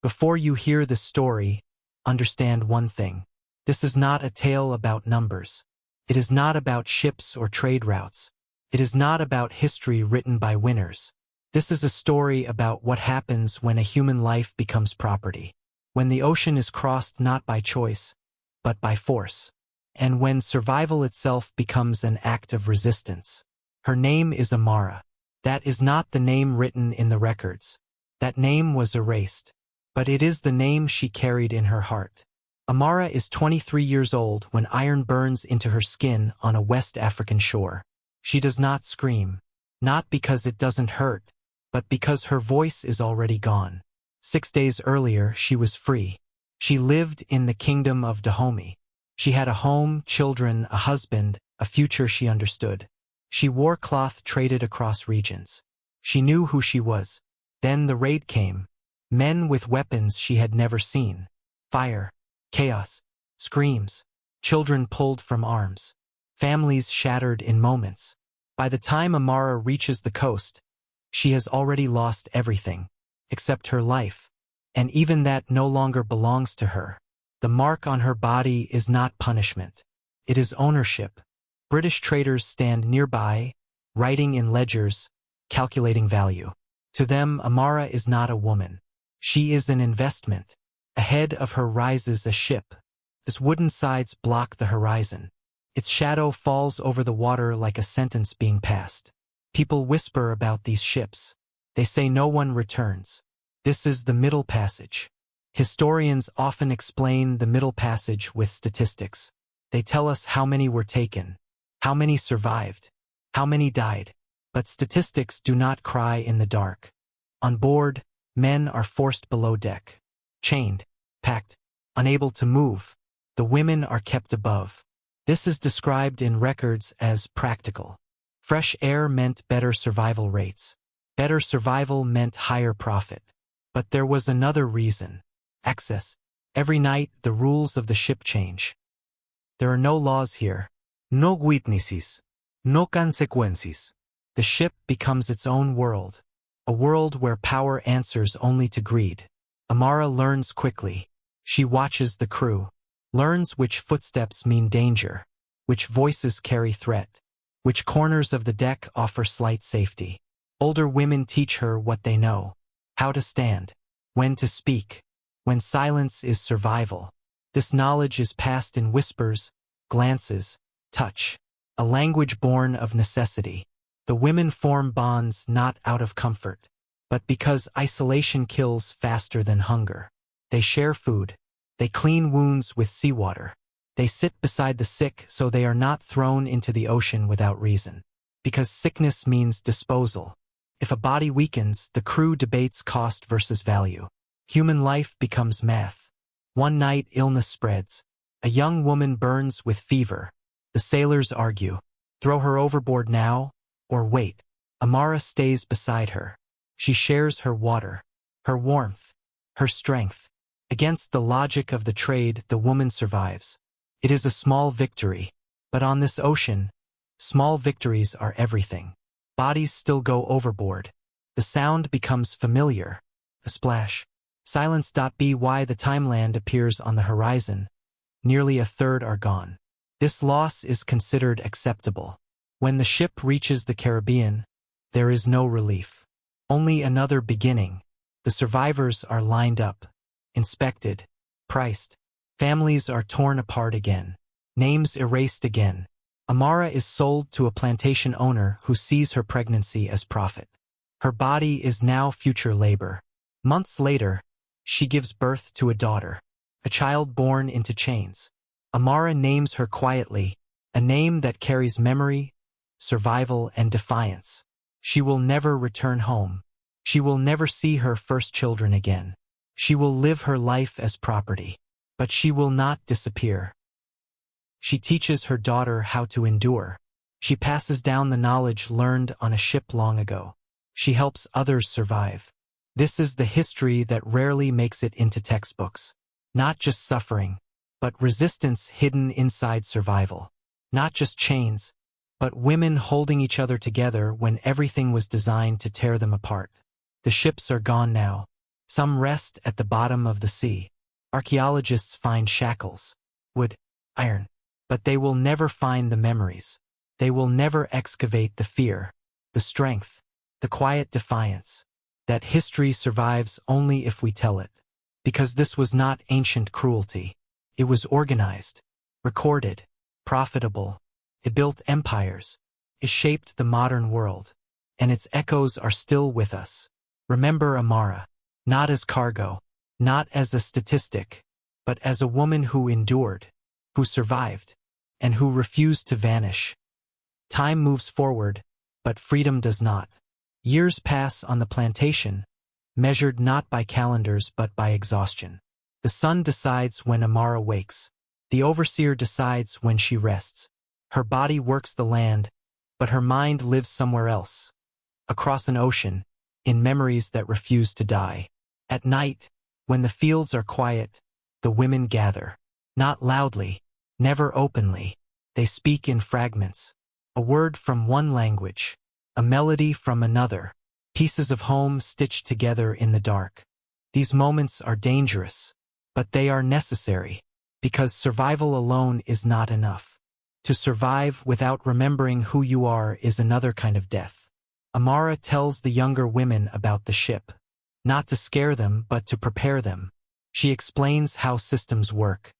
Before you hear this story, understand one thing. This is not a tale about numbers. It is not about ships or trade routes. It is not about history written by winners. This is a story about what happens when a human life becomes property. When the ocean is crossed not by choice, but by force. And when survival itself becomes an act of resistance. Her name is Amara. That is not the name written in the records. That name was erased. But it is the name she carried in her heart. Amara is 23 years old when iron burns into her skin on a West African shore. She does not scream. Not because it doesn't hurt, but because her voice is already gone. 6 days earlier, she was free. She lived in the kingdom of Dahomey. She had a home, children, a husband, a future she understood. She wore cloth traded across regions. She knew who she was. Then the raid came. Men with weapons she had never seen. Fire, chaos, screams, children pulled from arms. Families shattered in moments. By the time Amara reaches the coast, she has already lost everything, except her life. And even that no longer belongs to her. The mark on her body is not punishment. It is ownership. British traders stand nearby, writing in ledgers, calculating value. To them, Amara is not a woman. She is an investment. Ahead of her rises a ship. Its wooden sides block the horizon. Its shadow falls over the water like a sentence being passed. People whisper about these ships. They say no one returns. This is the Middle Passage. Historians often explain the Middle Passage with statistics. They tell us how many were taken, how many survived, how many died. But statistics do not cry in the dark. On board, men are forced below deck. Chained, packed, unable to move. The women are kept above. This is described in records as practical. Fresh air meant better survival rates. Better survival meant higher profit. But there was another reason. Access. Every night, the rules of the ship change. There are no laws here. No witnesses. No consequences. The ship becomes its own world. A world where power answers only to greed. Amara learns quickly. She watches the crew. Learns which footsteps mean danger. Which voices carry threat. Which corners of the deck offer slight safety. Older women teach her what they know. How to stand. When to speak. When silence is survival. This knowledge is passed in whispers, glances, touch. A language born of necessity. The women form bonds not out of comfort, but because isolation kills faster than hunger. They share food. They clean wounds with seawater. They sit beside the sick so they are not thrown into the ocean without reason. Because sickness means disposal. If a body weakens, the crew debates cost versus value. Human life becomes math. One night, illness spreads. A young woman burns with fever. The sailors argue. Throw her overboard now, or wait. Amara stays beside her. She shares her water, her warmth, her strength. Against the logic of the trade, the woman survives. It is a small victory, but on this ocean, small victories are everything. Bodies still go overboard. The sound becomes familiar. A splash. Silence. By the timeland appears on the horizon. Nearly a third are gone. This loss is considered acceptable. When the ship reaches the Caribbean, there is no relief. Only another beginning. The survivors are lined up, inspected, priced. Families are torn apart again. Names erased again. Amara is sold to a plantation owner who sees her pregnancy as profit. Her body is now future labor. Months later, she gives birth to a daughter, a child born into chains. Amara names her quietly, a name that carries memory, survival, and defiance. She will never return home. She will never see her first children again. She will live her life as property. But she will not disappear. She teaches her daughter how to endure. She passes down the knowledge learned on a ship long ago. She helps others survive. This is the history that rarely makes it into textbooks. Not just suffering, but resistance hidden inside survival. Not just chains, but women holding each other together when everything was designed to tear them apart. The ships are gone now. Some rest at the bottom of the sea. Archaeologists find shackles, wood, iron, but they will never find the memories. They will never excavate the fear, the strength, the quiet defiance. That history survives only if we tell it. Because this was not ancient cruelty. It was organized, recorded, profitable. It built empires. It shaped the modern world. And its echoes are still with us. Remember Amara, not as cargo, not as a statistic, but as a woman who endured, who survived, and who refused to vanish. Time moves forward, but freedom does not. Years pass on the plantation, measured not by calendars but by exhaustion. The sun decides when Amara wakes. The overseer decides when she rests. Her body works the land, but her mind lives somewhere else. Across an ocean, in memories that refuse to die. At night, when the fields are quiet, the women gather. Not loudly, never openly. They speak in fragments. A word from one language, a melody from another, pieces of home stitched together in the dark. These moments are dangerous, but they are necessary, because survival alone is not enough. To survive without remembering who you are is another kind of death. Amara tells the younger women about the ship, not to scare them but to prepare them. She explains how systems work,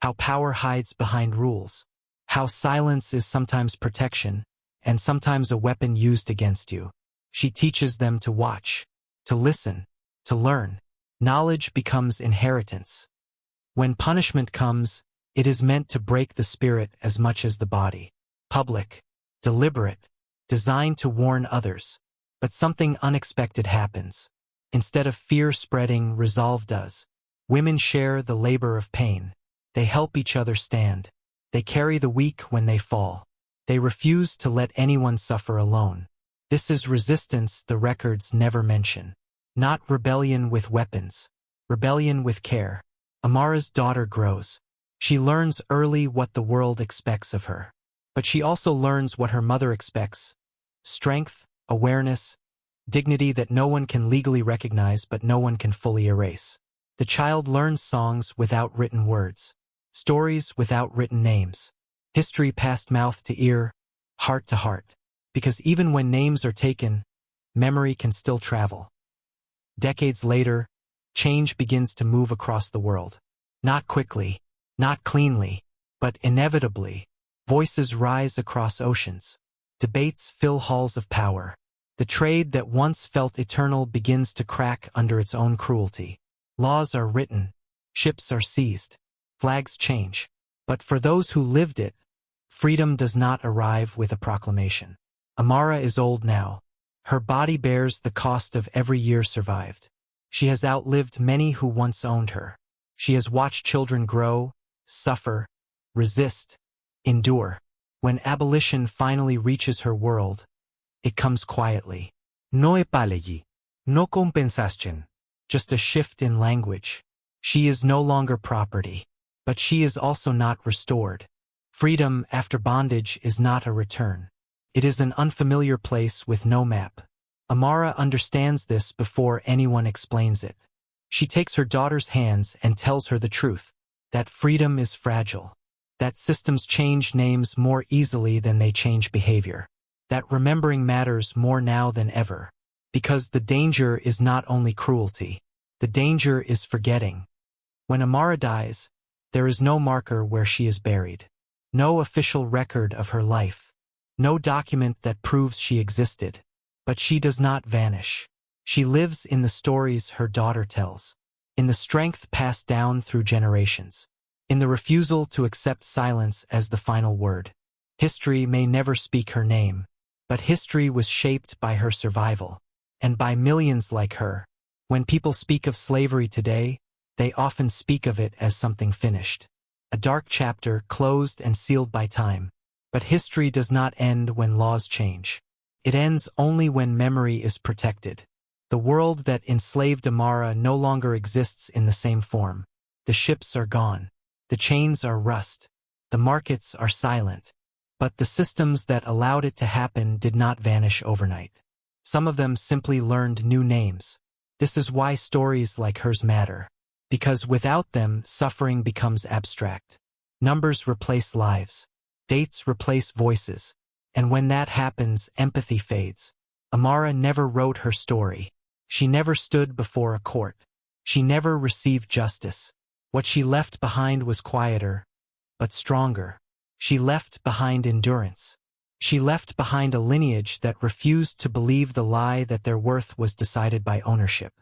how power hides behind rules, how silence is sometimes protection, and sometimes a weapon used against you. She teaches them to watch, to listen, to learn. Knowledge becomes inheritance. When punishment comes, it is meant to break the spirit as much as the body. Public, deliberate, designed to warn others. But something unexpected happens. Instead of fear spreading, resolve does. Women share the labor of pain. They help each other stand. They carry the weak when they fall. They refuse to let anyone suffer alone. This is resistance the records never mention. Not rebellion with weapons. Rebellion with care. Amara's daughter grows. She learns early what the world expects of her. But she also learns what her mother expects. Strength, awareness, dignity that no one can legally recognize but no one can fully erase. The child learns songs without written words. Stories without written names. History passed mouth to ear, heart to heart. Because even when names are taken, memory can still travel. Decades later, change begins to move across the world. Not quickly, not cleanly, but inevitably. Voices rise across oceans. Debates fill halls of power. The trade that once felt eternal begins to crack under its own cruelty. Laws are written. Ships are seized. Flags change. But for those who lived it, freedom does not arrive with a proclamation. Amara is old now. Her body bears the cost of every year survived. She has outlived many who once owned her. She has watched children grow, suffer, resist, endure. When abolition finally reaches her world, it comes quietly. No epalegi, no compensation. Just a shift in language. She is no longer property, but she is also not restored. Freedom after bondage is not a return. It is an unfamiliar place with no map. Amara understands this before anyone explains it. She takes her daughter's hands and tells her the truth, that freedom is fragile, that systems change names more easily than they change behavior, that remembering matters more now than ever. Because the danger is not only cruelty, the danger is forgetting. When Amara dies, there is no marker where she is buried, no official record of her life, no document that proves she existed. But she does not vanish. She lives in the stories her daughter tells, in the strength passed down through generations, in the refusal to accept silence as the final word. History may never speak her name, but history was shaped by her survival, and by millions like her. When people speak of slavery today, they often speak of it as something finished, a dark chapter closed and sealed by time. But history does not end when laws change. It ends only when memory is protected. The world that enslaved Amara no longer exists in the same form. The ships are gone. The chains are rust. The markets are silent. But the systems that allowed it to happen did not vanish overnight. Some of them simply learned new names. This is why stories like hers matter. Because without them, suffering becomes abstract. Numbers replace lives. Dates replace voices. And when that happens, empathy fades. Amara never wrote her story. She never stood before a court. She never received justice. What she left behind was quieter, but stronger. She left behind endurance. She left behind a lineage that refused to believe the lie that their worth was decided by ownership.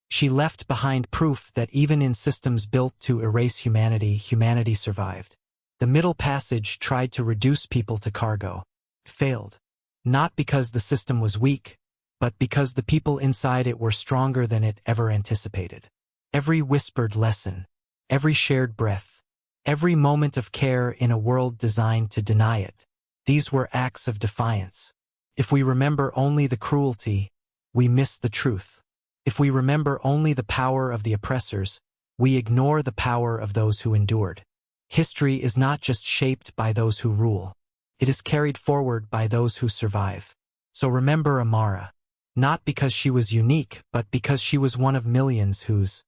She left behind proof that even in systems built to erase humanity, humanity survived. The Middle Passage tried to reduce people to cargo. Failed. Not because the system was weak, but because the people inside it were stronger than it ever anticipated. Every whispered lesson, every shared breath, every moment of care in a world designed to deny it, these were acts of defiance. If we remember only the cruelty, we miss the truth. If we remember only the power of the oppressors, we ignore the power of those who endured. History is not just shaped by those who rule. It is carried forward by those who survive. So remember Amara, not because she was unique, but because she was one of millions whose